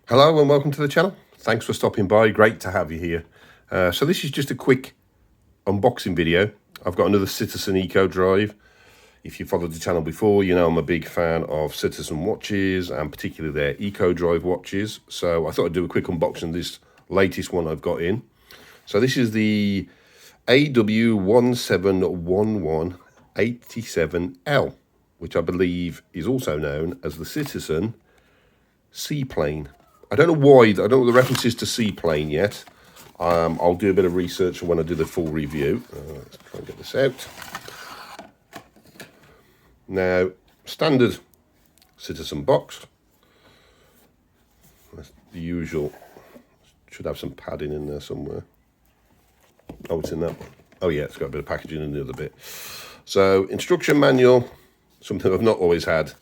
Hello and welcome to the channel. Thanks for stopping by. Great to have you here. So this is just a quick unboxing video. I've got another Citizen Eco Drive. If you followed the channel before, you know I'm a big fan of Citizen watches and particularly their Eco Drive watches. So I thought I'd do a quick unboxing of this latest one I've got in. So this is the AW1711-87L, which I believe is also known as the Citizen SEAPLANE. I don't know why, I don't know what the reference is to seaplane yet. I'll do a bit of research when I do the full review. Let's try and get this out. Now, standard Citizen box. That's the usual. Should have some padding in there somewhere. Oh, it's in that one. Oh yeah, it's got a bit of packaging in the other bit. So, instruction manual, something I've not always had.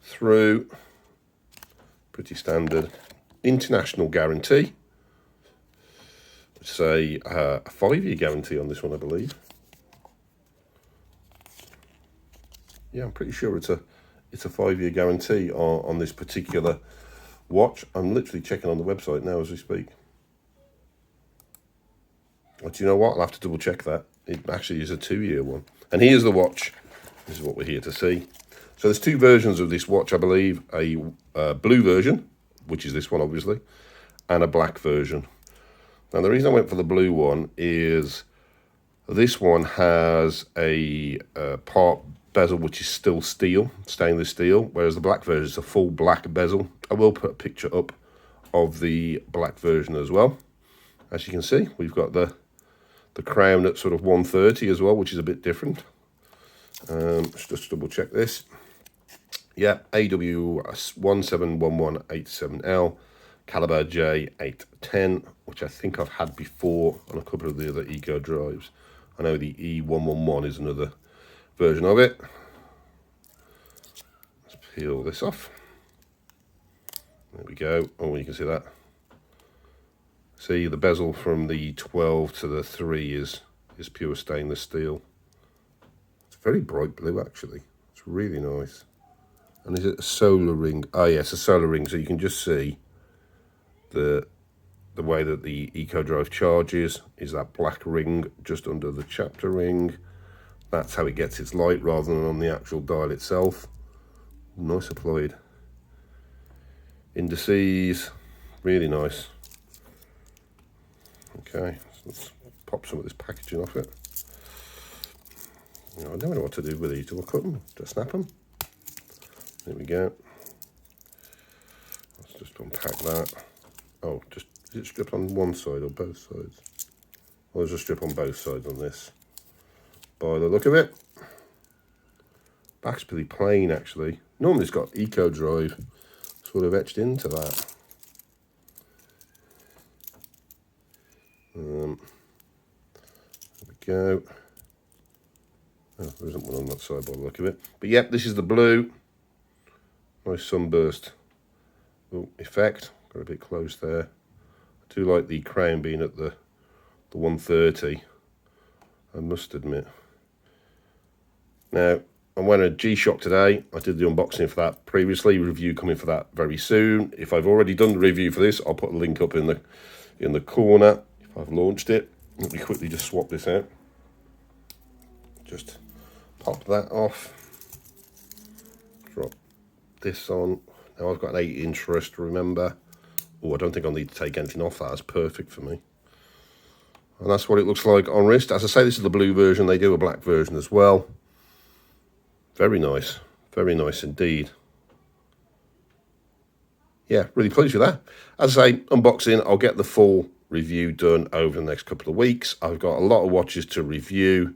Through. Pretty standard. International guarantee. It's a 5-year guarantee on this one, I believe. Yeah, I'm pretty sure it's a 5-year guarantee on this particular watch. I'm literally checking on the website now as we speak. But you know what? I'll have to double check that. It actually is a 2-year one. And here's the watch. This is what we're here to see. So there's two versions of this watch, I believe. A blue version, which is this one, obviously, and a black version. Now, the reason I went for the blue one is this one has a part bezel, which is still steel, stainless steel, whereas the black version is a full black bezel. I will put a picture up of the black version as well. As you can see, we've got the crown at sort of 130 as well, which is a bit different. Let's just double check this. Yeah, AW1711-87L, caliber J810, which I think I've had before on a couple of the other Eco Drives. I know the E111 is another version of it. Let's peel this off. There we go. Oh, you can see that. See, the bezel from the 12 to the 3 is pure stainless steel. It's very bright blue, actually. It's really nice. And is it a solar ring? Oh yes, a solar ring. So you can just see the way that the Eco Drive charges is that black ring just under the chapter ring. That's how it gets its light rather than on the actual dial itself. Nice applied indices, really nice. Okay, so let's pop some of this packaging off it. I don't know what to do with these. Do I cut them? Do I snap them? There we go. Let's just unpack that. Oh, is it stripped on one side or both sides? Well, there's a strip on both sides on this. By the look of it. Back's pretty plain, actually. Normally it's got Eco Drive sort of etched into that. There we go. Oh, there isn't one on that side by the look of it. But yep, this is the blue. Nice sunburst effect. Got a bit close there. I do like the crown being at the 130. I must admit. Now, I'm wearing a G-Shock today. I did the unboxing for that previously. Review coming for that very soon. If I've already done the review for this, I'll put a link up in the corner. If I've launched it, let me quickly just swap this out. Just pop that off. Drop this on. Now I've got an 8-inch wrist, remember. Oh, I don't think I'll need to take anything off. That's perfect for me. And that's what it looks like on wrist. As I say, this is the blue version. They do a black version as well. Very nice indeed. Yeah, really pleased with that. As I say, unboxing, I'll get the full review done over the next couple of weeks. I've got a lot of watches to review.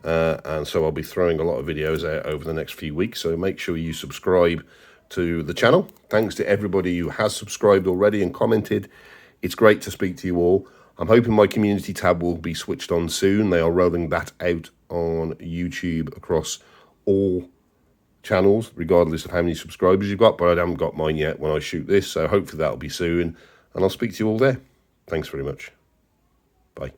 And so I'll be throwing a lot of videos out over the next few weeks. So make sure you subscribe to the channel. Thanks to everybody who has subscribed already and commented. It's great to speak to you all. I'm hoping my community tab will be switched on soon. They are rolling that out on YouTube across all channels, regardless of how many subscribers you've got. But I haven't got mine yet when I shoot this. So hopefully that'll be soon. And I'll speak to you all there. Thanks very much. Bye.